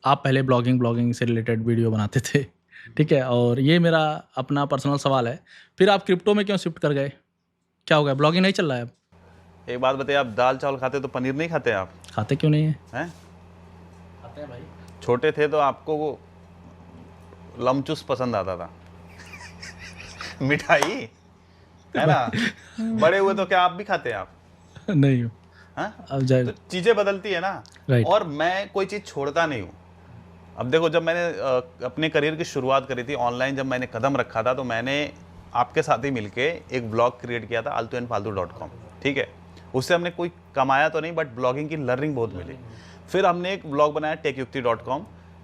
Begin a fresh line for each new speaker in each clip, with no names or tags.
आप पहले ब्लॉगिंग से रिलेटेड वीडियो बनाते थे, ठीक है? और ये मेरा अपना पर्सनल सवाल है, फिर आप क्रिप्टो में क्यों शिफ्ट कर गए? क्या हो गया, ब्लॉगिंग नहीं चल रहा है अब?
एक बात बताइए, आप दाल चावल खाते तो पनीर नहीं खाते आप?
खाते क्यों नहीं है?
हैं?
खाते हैं भाई।
छोटे थे तो आपको वो लमचूस पसंद आता था मिठाई, है ना? बड़े हुए तो क्या आप भी खाते हैं आप?
नहीं हूँ,
हाँ?
अब जाए।
तो चीज़ें बदलती है ना।
राइट।
और मैं कोई चीज़ छोड़ता नहीं हूँ। अब देखो, जब मैंने अपने करियर की शुरुआत करी थी ऑनलाइन, जब मैंने कदम रखा था, तो मैंने आपके साथ ही मिलके एक ब्लॉग क्रिएट किया था altuandfaltu.com, ठीक है? उससे हमने कोई कमाया तो नहीं, बट ब्लॉगिंग की लर्निंग बहुत मिली। फिर हमने एक ब्लॉग बनाया techyukti.com,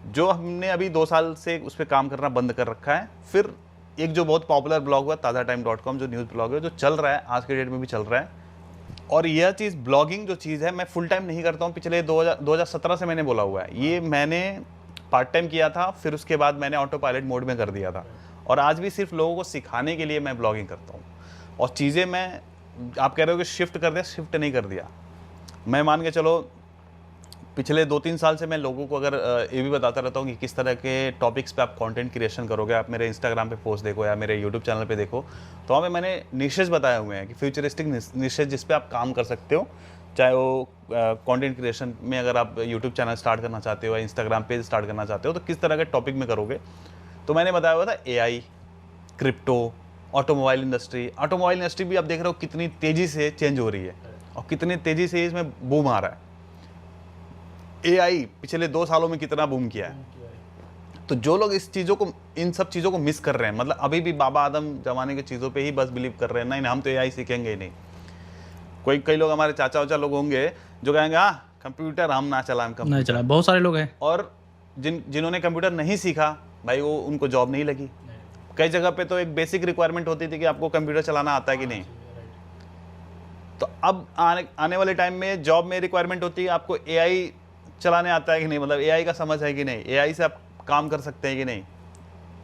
जो हमने अभी 2 साल से उस पर काम करना बंद कर रखा है। फिर एक जो बहुत पॉपुलर ब्लॉग हुआ tazatime.com, जो न्यूज़ ब्लॉग है, जो चल रहा है, आज के डेट में भी चल रहा है। और यह चीज़ ब्लॉगिंग जो चीज़ है, मैं फुल टाइम नहीं करता हूँ। पिछले 2017 से मैंने बोला हुआ है, ये मैंने पार्ट टाइम किया था, फिर उसके बाद मैंने ऑटो पायलट मोड में कर दिया था। और आज भी सिर्फ लोगों को सिखाने के लिए मैं ब्लॉगिंग करता हूँ। और चीज़ें मैं, आप कह रहे हो कि शिफ्ट कर दिया, शिफ्ट नहीं कर दिया। मैं मान के चलो, पिछले 2-3 साल से मैं लोगों को अगर ये भी बताता रहता हूँ कि किस तरह के टॉपिक्स पे आप कंटेंट क्रिएशन करोगे। आप मेरे इंस्टाग्राम पे पोस्ट देखो या मेरे यूट्यूब चैनल पे देखो, तो वहाँ पे मैंने निशेज बताए हुए हैं कि फ्यूचरिस्टिक निशेज जिस पे आप काम कर सकते हो। चाहे वो कंटेंट क्रिएशन में, अगर आप यूट्यूब चैनल स्टार्ट करना चाहते हो या इंस्टाग्राम पेज स्टार्ट करना चाहते हो, तो किस तरह के टॉपिक में करोगे। तो मैंने बताया हुआ था AI, crypto, automobile industry. Automobile industry भी आप देख रहे हो कितनी तेज़ी से चेंज हो रही है और कितनी तेज़ी से इसमें बूम आ रहा है। AI पिछले 2 सालों में कितना बूम किया है। तो जो लोग इस चीज़ों को, इन सब चीज़ों को मिस कर रहे हैं, मतलब अभी भी बाबा आदम जमाने की चीज़ों पे ही बस बिलीव कर रहे हैं, नहीं हम तो AI सीखेंगे ही नहीं। कई लोग हमारे चाचा वाचा लोग होंगे जो कहेंगे हाँ कंप्यूटर हम ना चलाएं
नहीं
कंप्यूटर।
चला, बहुत सारे लोग हैं।
और जिन्होंने कंप्यूटर नहीं सीखा भाई, वो उनको जॉब नहीं लगी। कई जगह पे तो एक बेसिक रिक्वायरमेंट होती थी कि आपको कंप्यूटर चलाना आता है कि नहीं। तो अब आने वाले टाइम में जॉब में रिक्वायरमेंट होती है आपको AI चलाने आता है कि नहीं, मतलब AI का समझ है कि नहीं, AI से आप काम कर सकते हैं कि नहीं।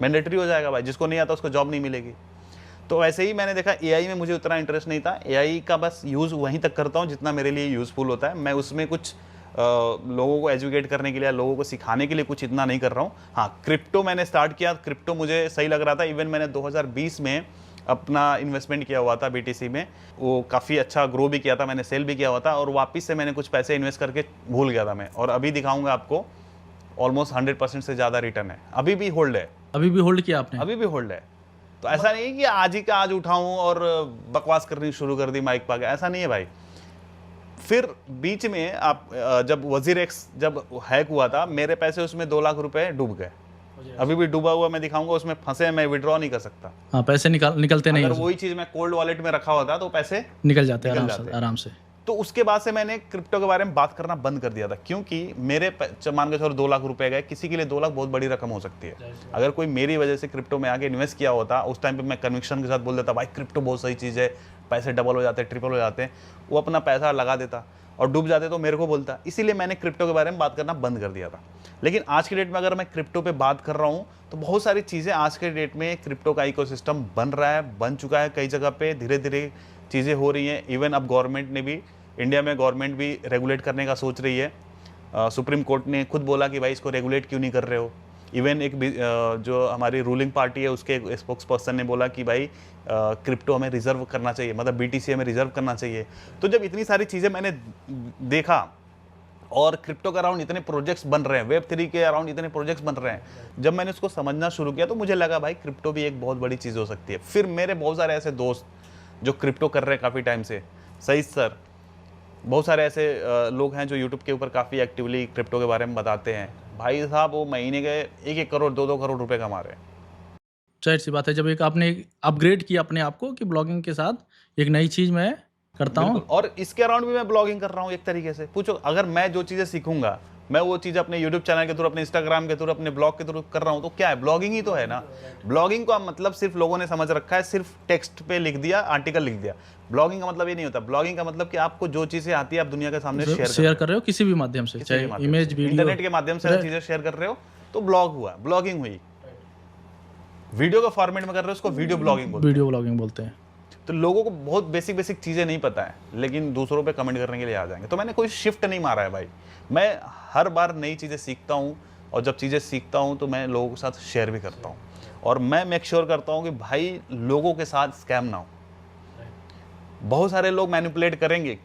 मैंडेटरी हो जाएगा भाई, जिसको नहीं आता उसको जॉब नहीं मिलेगी। तो वैसे ही मैंने देखा AI में मुझे उतना इंटरेस्ट नहीं था। AI का बस यूज़ वहीं तक करता हूँ जितना मेरे लिए यूज़फुल होता है। मैं उसमें कुछ लोगों को एजुकेट करने के लिए, लोगों को सिखाने के लिए कुछ इतना नहीं कर रहा हूँ। हाँ, क्रिप्टो मैंने स्टार्ट किया, क्रिप्टो मुझे सही लग रहा था। इवन मैंने 2020 में अपना इन्वेस्टमेंट किया हुआ था BTC में, वो काफ़ी अच्छा ग्रो भी किया था, मैंने सेल भी किया हुआ था। और वापस से मैंने कुछ पैसे इन्वेस्ट करके भूल गया था मैं, और अभी दिखाऊंगा आपको, ऑलमोस्ट 100% से ज़्यादा रिटर्न है। अभी भी होल्ड है,
अभी भी होल्ड किया आपने?
अभी भी होल्ड है। तो ऐसा नहीं है कि आज ही का आज उठाऊं और बकवास करनी शुरू कर दी माइक पाके, ऐसा नहीं है भाई। फिर बीच में आप जब WazirX जब हैक हुआ था, मेरे पैसे उसमें 2 लाख रुपए डूब गए। अभी भी डूबा हुआ मैं दिखाऊंगा, उसमें फंसे, मैं विड्रॉ नहीं कर सकता।
हाँ, पैसे निकलते नहीं
अगर
उसमें।
वही चीज़ मैं कोल्ड वॉलेट में रखा होता तो पैसे
निकल जाते हैं
निकल
आराम से,
जाते।
आराम से।
तो उसके बाद से मैंने क्रिप्टो के बारे में बात करना बंद कर दिया था, क्योंकि मेरे मान के चलो 2 लाख रुपए गए, किसी के लिए 2 लाख बहुत बड़ी रकम हो सकती है। अगर कोई मेरी वजह से क्रिप्टो में आके इन्वेस्ट किया होता, उस टाइम पे मैं कन्विक्शन के साथ बोल देता भाई क्रिप्टो बहुत सही चीज़ है, पैसे डबल हो जाते हैं, ट्रिपल हो जाते हैं, वो अपना पैसा लगा देता और डूब जाते तो मेरे को बोलता। इसीलिए मैंने क्रिप्टो के बारे में बात करना बंद कर दिया था। लेकिन आज की डेट में अगर मैं क्रिप्टो पे बात कर रहा हूँ, तो बहुत सारी चीज़ें आज के डेट में क्रिप्टो का इकोसिस्टम बन रहा है, बन चुका है। कई जगह पे धीरे धीरे चीज़ें हो रही हैं। इवन अब गवर्नमेंट ने भी, इंडिया में गवर्नमेंट भी रेगुलेट करने का सोच रही है। सुप्रीम कोर्ट ने खुद बोला कि भाई इसको रेगुलेट क्यों नहीं कर रहे हो। इवन एक जो हमारी रूलिंग पार्टी है, उसके एक स्पोक्स पर्सन ने बोला कि भाई क्रिप्टो हमें रिजर्व करना चाहिए, मतलब BTC हमें रिजर्व करना चाहिए। तो जब इतनी सारी चीज़ें मैंने देखा, और क्रिप्टो के अराउंड इतने प्रोजेक्ट्स बन रहे हैं, Web3 के अराउंड इतने प्रोजेक्ट्स बन रहे हैं, जब मैंने उसको समझना शुरू किया तो मुझे लगा भाई क्रिप्टो भी एक बहुत बड़ी चीज़ हो सकती है। फिर मेरे बहुत सारे ऐसे दोस्त जो क्रिप्टो कर रहे हैं काफ़ी टाइम से, सही सर, बहुत सारे ऐसे लोग हैं जो यूट्यूब के ऊपर काफ़ी एक्टिवली क्रिप्टो के बारे में बताते हैं। भाई साहब वो महीने के 1-1 करोड़ 2-2 करोड़ रुपए कमा रहे हैं।
जाहिर सी बात है, जब एक आपने अपग्रेड किया अपने आप को कि ब्लॉगिंग के साथ एक नई चीज़ मैं करता
बिल्कुल,
हूँ।
और इसके अराउंड भी मैं ब्लॉगिंग कर रहा हूँ एक तरीके से। पूछो, अगर मैं जो चीज़ें सीखूंगा, मैं वो चीज़ अपने यूट्यूब चैनल के थ्रू, अपने इंस्टाग्राम के थ्रू, अपने ब्लॉग के थ्रू कर रहा हूँ, तो क्या है, ब्लॉगिंग ही तो है ना। ब्लॉगिंग का मतलब सिर्फ लोगों ने समझ रखा है, सिर्फ टेक्स्ट पे लिख दिया, आर्टिकल लिख दिया। ब्लॉगिंग का मतलब ये नहीं होता। ब्लॉगिंग का मतलब कि आपको जो चीज़ें आती है आप दुनिया के सामने
शेयर कर रहे हो किसी भी माध्यम से, चाहे इमेज, वीडियो,
इंटरनेट के माध्यम से चीज़ें शेयर कर रहे हो, तो ब्लॉग हुआ, ब्लॉगिंग हुई। वीडियो का फॉर्मेट में कर रहे हो, उसको वीडियो ब्लॉगिंग बोलते हैं।
वीडियो ब्लॉगिंग बोलते हैं।
तो लोगों को बहुत बेसिक चीज़ें नहीं पता है, लेकिन दूसरों पे कमेंट करने के लिए आ जाएंगे। तो मैंने कोई शिफ्ट नहीं मारा है भाई, मैं हर बार नई चीज़ें सीखता हूँ और जब चीज़ें सीखता हूँ तो मैं लोगों के साथ शेयर भी करता हूँ, और मैं मेक श्योर करता हूँ कि भाई लोगों के साथ स्कैम ना हो। बहुत सारे लोग मैनिपुलेट करेंगे,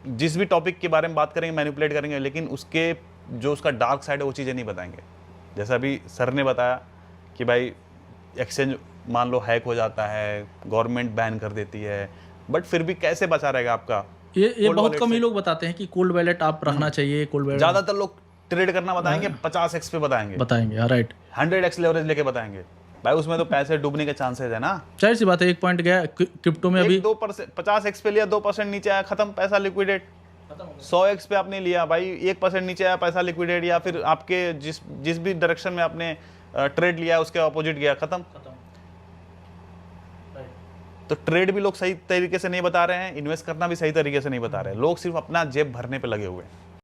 जिस भी टॉपिक के बारे में बात करेंगे मैनिपुलेट करेंगे, लेकिन उसके जो उसका डार्क साइड है वो चीज़ें नहीं बताएंगे। जैसा अभी सर ने बताया कि भाई एक्सचेंज मान लो हैक हो जाता है, गवर्नमेंट बैन कर देती है, बट फिर भी कैसे बचा रहेगा आपका?
ये
Cold
बहुत
wallet
कम ही
से।
लोग बताते हैं कि कोल्ड वैलेट आप रखना चाहिए, कोल्ड वैलेट
ज़्यादातर लोग ट्रेड करना बताएंगे, 50x पे बताएंगे,
बताएंगे। हाँ राइट,
100x लेवरेज लेके बताएंगे। भाई उसमें तो पैसे डूबने के चांसेस है ना।
जाहिर सी बात है, एक पॉइंट गया क्रिप्टो में अभी
1-2% 50x पे लिया, 2% नीचे आया, खत्म, पैसा लिक्विडेट। 100x पे आपने लिया भाई, 1% नीचे आया, पैसा लिक्विडेट, या फिर आपके जिस भी डायरेक्शन में आपने ट्रेड लिया उसके अपोजिट गया, खत्म। तो ट्रेड भी लोग सही तरीके से नहीं बता रहे हैं, इन्वेस्ट करना भी सही तरीके से नहीं बता रहे हैं, लोग सिर्फ अपना जेब भरने पे लगे हुए हैं।